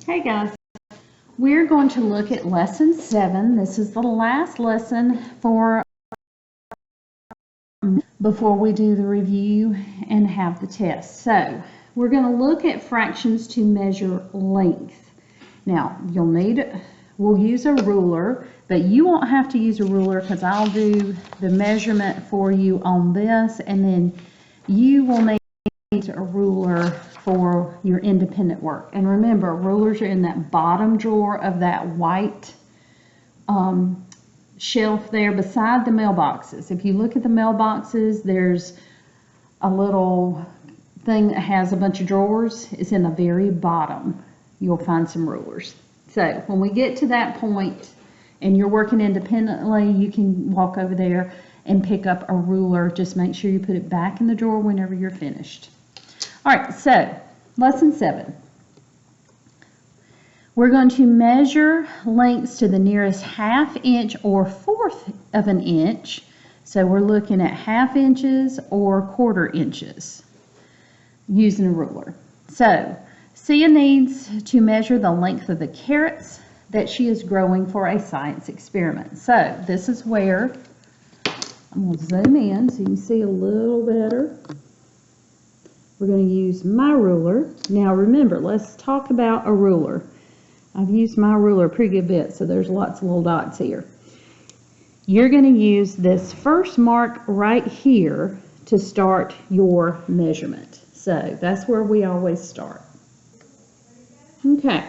Hey guys, we're going to look at lesson 7. This is the last lesson for before we do the review and have the test. So we're going to look at fractions to measure length. Now we'll use a ruler, but you won't have to use a ruler because I'll do the measurement for you on this, and then you will need a ruler for your independent work. And remember, rulers are in that bottom drawer of that white shelf there beside the mailboxes. If you look at the mailboxes, there's a little thing that has a bunch of drawers. It's in the very bottom. You'll find some rulers. So when we get to that point and you're working independently, you can walk over there and pick up a ruler. Just make sure you put it back in the drawer whenever you're finished. All right, so lesson 7. We're going to measure lengths to the nearest ½ inch or 1/4 of an inch. So we're looking at ½ inches or 1/4 inches using a ruler. So Sia needs to measure the length of the carrots that she is growing for a science experiment. So this is where I'm going to zoom in so you can see a little better. We're going to use my ruler. Now remember, let's talk about a ruler. I've used my ruler a pretty good bit, so there's lots of little dots here. You're going to use this first mark right here to start your measurement. So that's where we always start. Okay,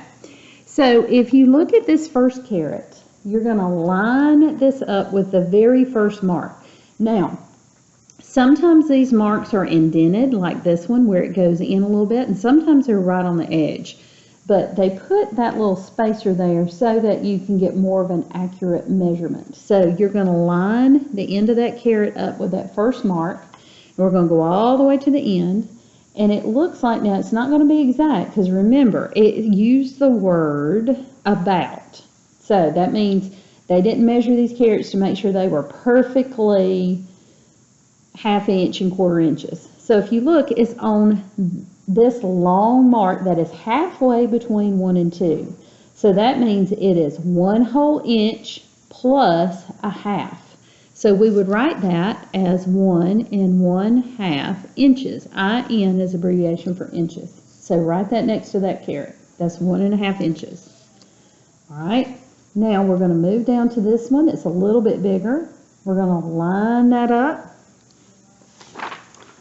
so if you look at this first carrot, you're going to line this up with the very first mark. Now, sometimes these marks are indented, like this one, where it goes in a little bit, and sometimes they're right on the edge. But they put that little spacer there so that you can get more of an accurate measurement. So you're going to line the end of that carrot up with that first mark. And we're going to go all the way to the end. And it looks like, now it's not going to be exact, because remember, it used the word about. So that means they didn't measure these carrots to make sure they were perfectly ½ inch and 1/4 inches. So if you look, it's on this long mark that is halfway between 1 and 2. So that means it is 1 whole inch plus a half. So we would write that as 1 1/2 inches. IN is abbreviation for inches. So write that next to that carrot. That's 1 1/2 inches. All right. Now we're going to move down to this one. It's a little bit bigger. We're going to line that up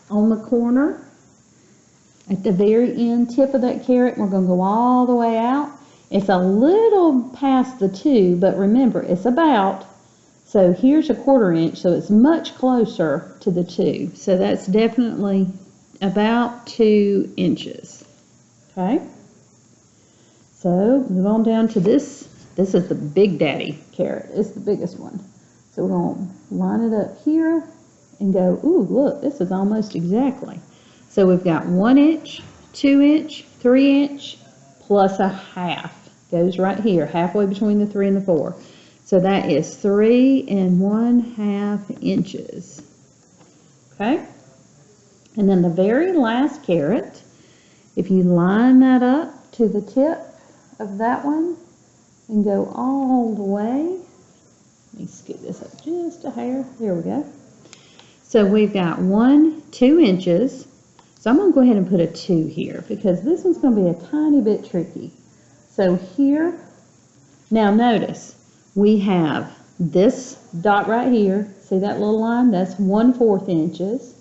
on the corner. At the very end tip of that carrot, we're going to go all the way out. It's a little past the 2, but remember, it's about. So here's a 1/4 inch, so it's much closer to the 2. So that's definitely about 2 inches. Okay? So move on down to this. This is the Big Daddy carrot. It's the biggest one. So we're going to line it up here and go, ooh, look, this is almost exactly. So we've got 1 inch, 2 inch, 3 inch, plus a half. Goes right here, halfway between the 3 and the 4. So that is 3 1/2 inches. Okay? And then the very last carrot, if you line that up to the tip of that one and go all the way, let me scoot this up just a hair. There we go. So we've got 1, 2 inches. So I'm going to go ahead and put a 2 here because this one's going to be a tiny bit tricky. So here, now notice, we have this dot right here. See that little line? That's 1/4 inches.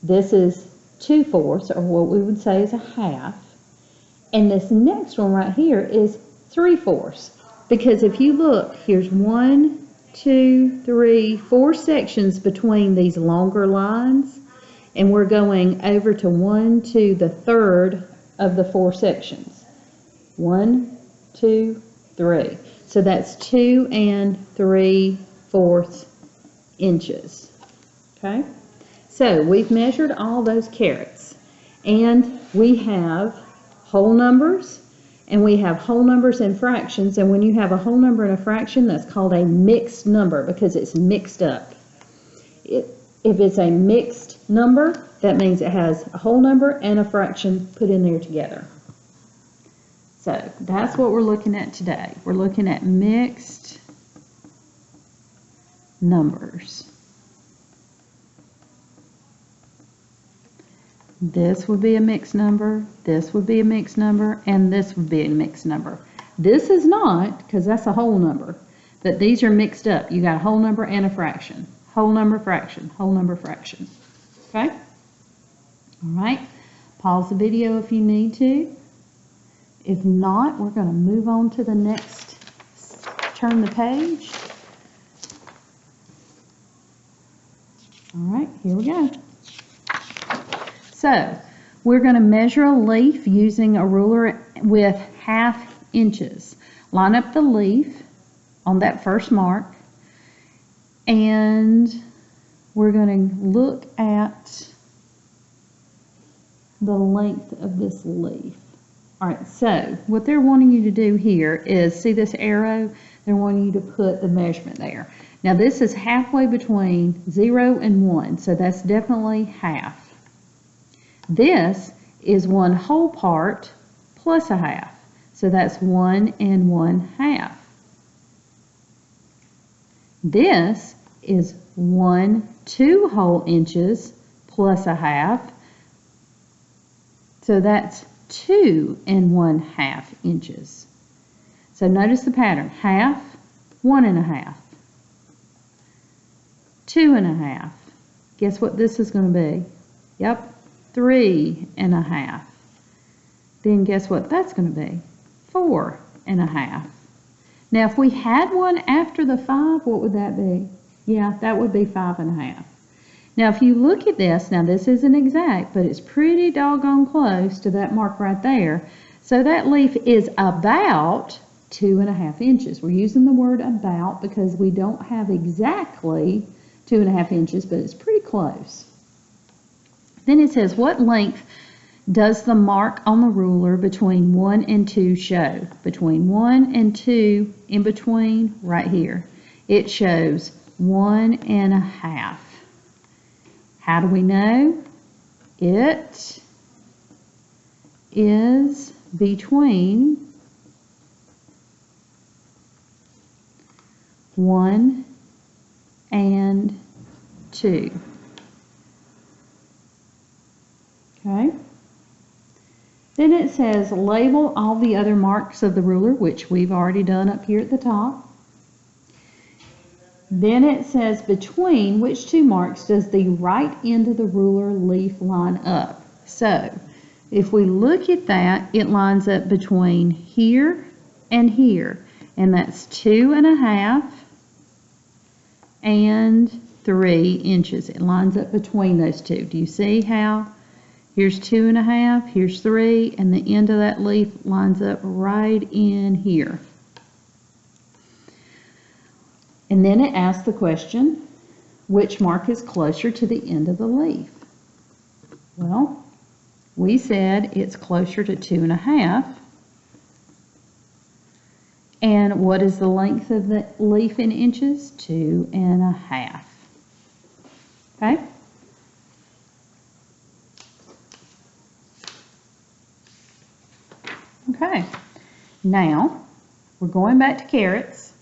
This is 2/4, or what we would say is a half. And this next one right here is 3/4. Because if you look, here's 1, 2, 3, 4 sections between these longer lines. And we're going over to 1 to the 3rd of the 4 sections. 1, 2, 3. So that's 2 3/4 inches. Okay? So we've measured all those carrots. And we have whole numbers, and we have whole numbers and fractions. And when you have a whole number and a fraction, that's called a mixed number because it's mixed up. If it's a mixed number, that means it has a whole number and a fraction put in there together. So that's what we're looking at today. We're looking at mixed numbers. This would be a mixed number, this would be a mixed number, and this would be a mixed number. This is not, because that's a whole number, but these are mixed up. You got a whole number and a fraction. Whole number, fraction, whole number, fraction. Okay? All right. Pause the video if you need to. If not, we're going to move on to the next, turn the page. All right, here we go. So, we're going to measure a leaf using a ruler with 1/2 inches. Line up the leaf on that first mark, and we're going to look at the length of this leaf. All right, so what they're wanting you to do here is, see this arrow? They're wanting you to put the measurement there. Now this is halfway between 0 and 1, so that's definitely half. This is 1 whole part plus a half, so that's 1 and 1/2. This is 1 2 whole inches plus a half, so that's 2 and 1/2 inches. So notice the pattern: half, 1 1/2, 2 1/2. Guess what this is going to be? Yep, 3 1/2. Then guess what that's going to be? 4 1/2. Now if we had one after the 5, what would that be? Yeah, that would be 5 1/2. Now if you look at this, now this isn't exact, but it's pretty doggone close to that mark right there. So that leaf is about 2 1/2 inches. We're using the word about because we don't have exactly 2 1/2 inches, but it's pretty close. Then it says, what length does the mark on the ruler between 1 and 2 show? Between 1 and 2, in between, right here, it shows 1 1/2. How do we know? It is between 1 and 2. Okay. Then it says label all the other marks of the ruler, which we've already done up here at the top. Then it says between which 2 marks does the right end of the ruler leaf line up? So if we look at that, it lines up between here and here, and that's 2 1/2 and 3 inches. It lines up between those two. Do you see how? Here's 2 1/2, here's 3, and the end of that leaf lines up right in here. And then it asks the question, which mark is closer to the end of the leaf? Well, we said it's closer to 2 1/2. And what is the length of the leaf in inches? 2 1/2. Okay? Okay, now we're going back to carrots.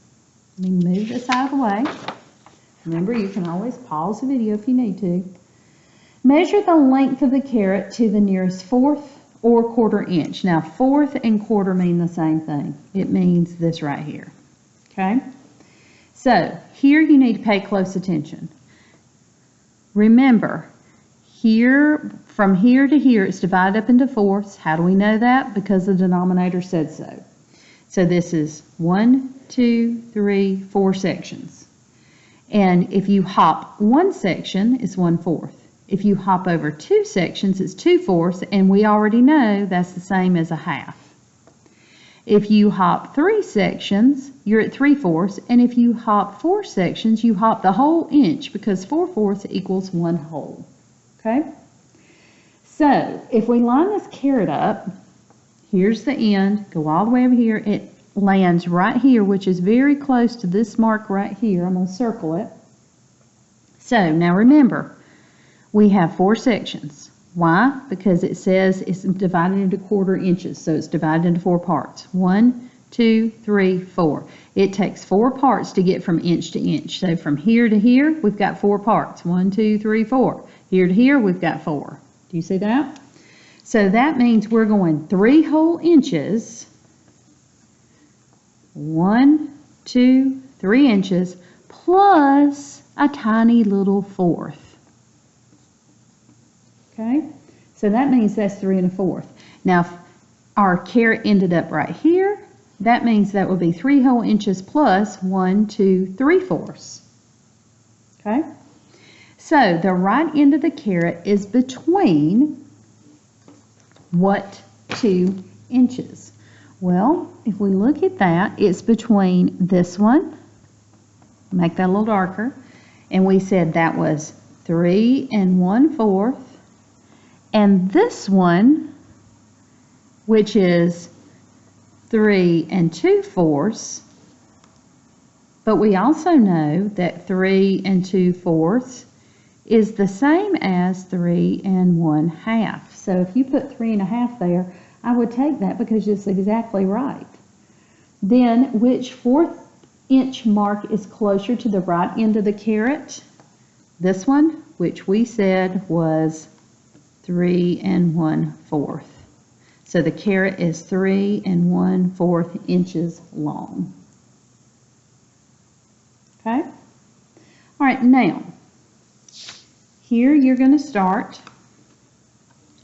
Let me move this out of the way. Remember, you can always pause the video if you need to. Measure the length of the carrot to the nearest 1/4 or 1/4 inch. Now, 1/4 and 1/4 mean the same thing. It means this right here. Okay? So, here you need to pay close attention. Remember, here, from here to here, it's divided up into 4ths. How do we know that? Because the denominator said so. So this is 1, 2, 3, 4 sections. And if you hop 1 section, it's 1/4. If you hop over 2 sections, it's 2/4, and we already know that's the same as a half. If you hop 3 sections, you're at 3/4, and if you hop 4 sections, you hop the whole inch, because 4/4 equals 1 whole. Okay? So, if we line this carrot up, here's the end, go all the way over here, it lands right here, which is very close to this mark right here. I'm going to circle it. So, now remember, we have 4 sections. Why? Because it says it's divided into quarter inches, so it's divided into 4 parts. 1, 2, 3, 4. It takes 4 parts to get from inch to inch. So from here to here, we've got 4 parts. 1, 2, 3, 4. Here to here, we've got 4. Do you see that? So that means we're going 3 whole inches. 1, 2, 3 inches plus a tiny little 1/4. Okay, so that means that's 3 1/4. Now, if our caret ended up right here, that means that would be 3 whole inches plus 1, 2, 3/4. Okay, so the right end of the caret is between what 2 inches? Well, if we look at that, it's between this one, make that a little darker, and we said that was 3 1/4. And this one, which is 3 2/4, but we also know that 3 2/4 is the same as 3 1/2. So if you put 3 1/2 there, I would take that because it's exactly right. Then which 4th inch mark is closer to the right end of the caret? This one, which we said was 3 1/4. So the caret is 3 1/4 inches long. Okay? All right, now, here you're going to start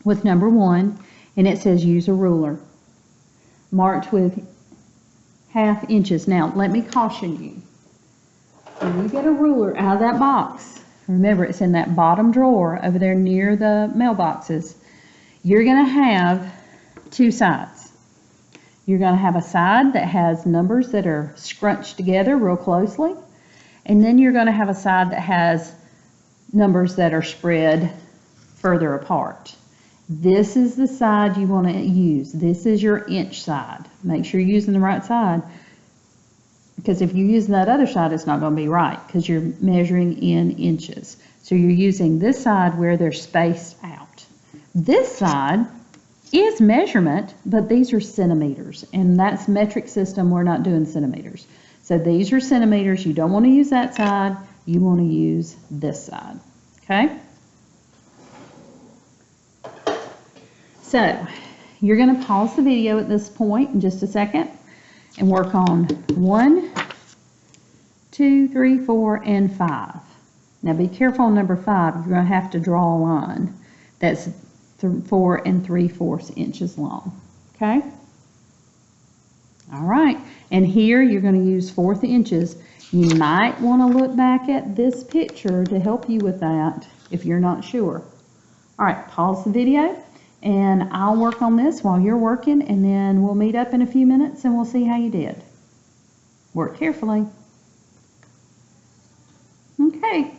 with number 1, and it says use a ruler marked with 1/2 inches. Now, let me caution you. When you get a ruler out of that box, remember it's in that bottom drawer over there near the mailboxes, you're going to have 2 sides. You're going to have a side that has numbers that are scrunched together real closely, and then you're going to have a side that has numbers that are spread further apart. This is the side you want to use. This is your inch side. Make sure you're using the right side, because if you're using that other side, it's not going to be right because you're measuring in inches. So you're using this side where they're spaced out. This side is measurement, but these are centimeters, and that's metric system. We're not doing centimeters. So these are centimeters. You don't want to use that side. You want to use this side. Okay? So you're going to pause the video at this point in just a second and work on 1, 2, 3, 4, and 5. Now be careful on number 5. You're going to have to draw a line that's 4 3/4 inches long. Okay? All right. And here you're going to use 1/4 inches. You might want to look back at this picture to help you with that if you're not sure. All right, pause the video, and I'll work on this while you're working, and then we'll meet up in a few minutes and we'll see how you did. Work carefully. Okay,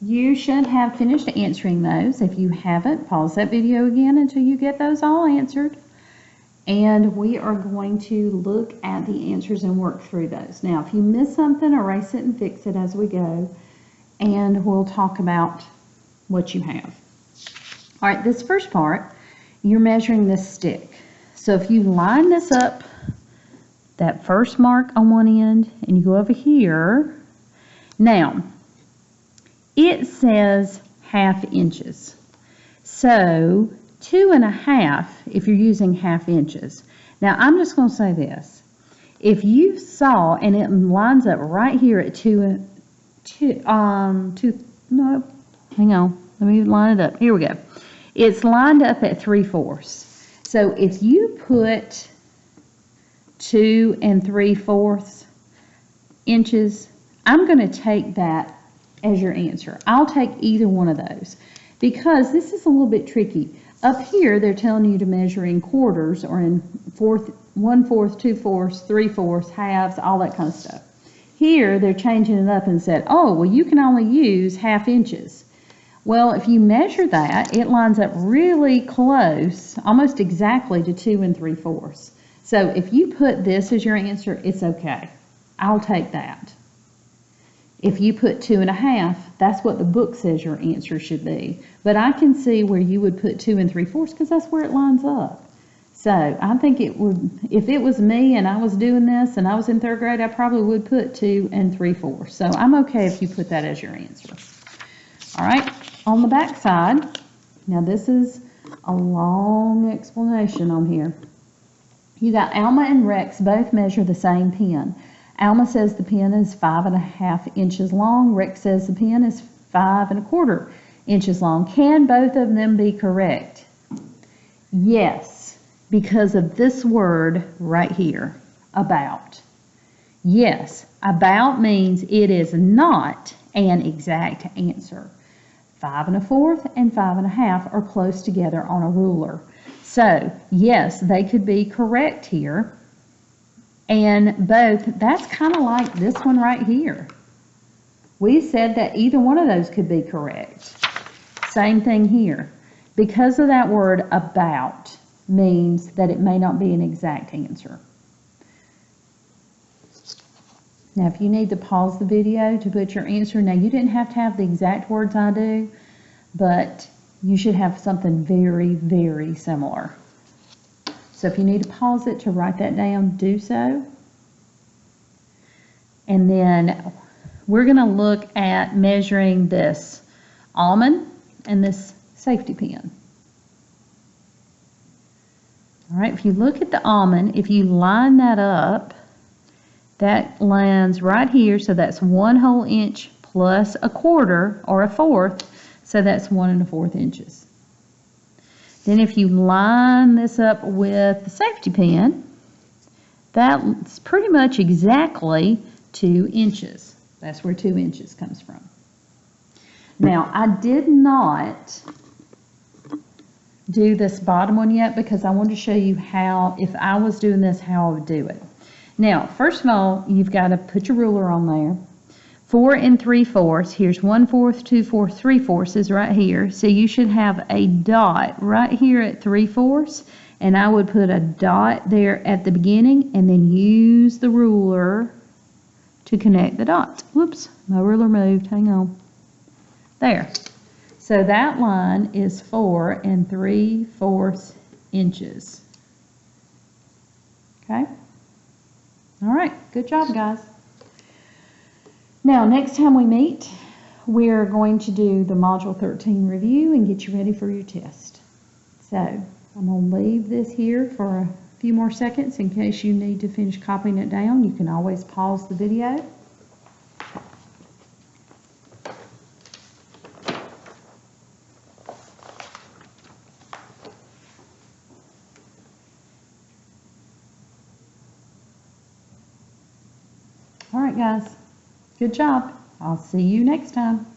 you should have finished answering those. If you haven't, pause that video again until you get those all answered. And we are going to look at the answers and work through those. Now, if you miss something, erase it and fix it as we go, and we'll talk about what you have. All right, this first part, you're measuring this stick. So if you line this up, that first mark on one end, and you go over here, now, it says 1/2 inches. So 2 1/2 if you're using 1/2 inches. Now I'm just going to say this. If you saw, and it lines up right here at 2, no, hang on, let me line it up. Here we go. It's lined up at 3/4. So if you put 2 3/4 inches, I'm going to take that as your answer. I'll take either one of those because this is a little bit tricky. Up here, they're telling you to measure in quarters or in 1/4, 2/4, 3/4, halves, all that kind of stuff. Here, they're changing it up and said, oh, well, you can only use 1/2 inches. Well, if you measure that, it lines up really close, almost exactly to 2 3/4. So if you put this as your answer, it's okay. I'll take that. If you put 2.5, that's what the book says your answer should be. But I can see where you would put 2 3/4 because that's where it lines up. So I think it would, if it was me and I was doing this and I was in 3rd grade, I probably would put 2 3/4. So I'm okay if you put that as your answer. All right, on the back side, now this is a long explanation on here. You got Alma and Rex both measure the same pen. Alma says the pen is 5.5 inches long. Rex says the pen is 5 1/4 inches long. Can both of them be correct? Yes, because of this word right here, about. Yes, about means it is not an exact answer. 5 1/4 and 5 1/2 are close together on a ruler. So, yes, they could be correct here. And both, that's kind of like this one right here. We said that either one of those could be correct. Same thing here. Because of that word about means that it may not be an exact answer. Now, if you need to pause the video to put your answer, now you didn't have to have the exact words I do, but you should have something very, very similar. So if you need to pause it to write that down, do so. And then we're going to look at measuring this almond and this safety pin. All right, if you look at the almond, if you line that up, that lands right here, so that's 1 whole inch plus 1/4 or 1/4, so that's 1 1/4 inches. Then if you line this up with the safety pin, that's pretty much exactly 2 inches. That's where 2 inches comes from. Now, I did not do this bottom one yet because I wanted to show you how, if I was doing this, how I would do it. Now, first of all, you've got to put your ruler on there. 4 3/4, here's 1/4, 2/4, 3/4 is right here. So you should have a dot right here at 3/4, and I would put a dot there at the beginning and then use the ruler to connect the dots. Whoops, my ruler moved, hang on. There. So that line is 4 3/4 inches. Okay? All right, good job, guys. Now, next time we meet, we're going to do the Module 13 review and get you ready for your test. So, I'm going to leave this here for a few more seconds in case you need to finish copying it down. You can always pause the video. All right, guys. Good job. I'll see you next time.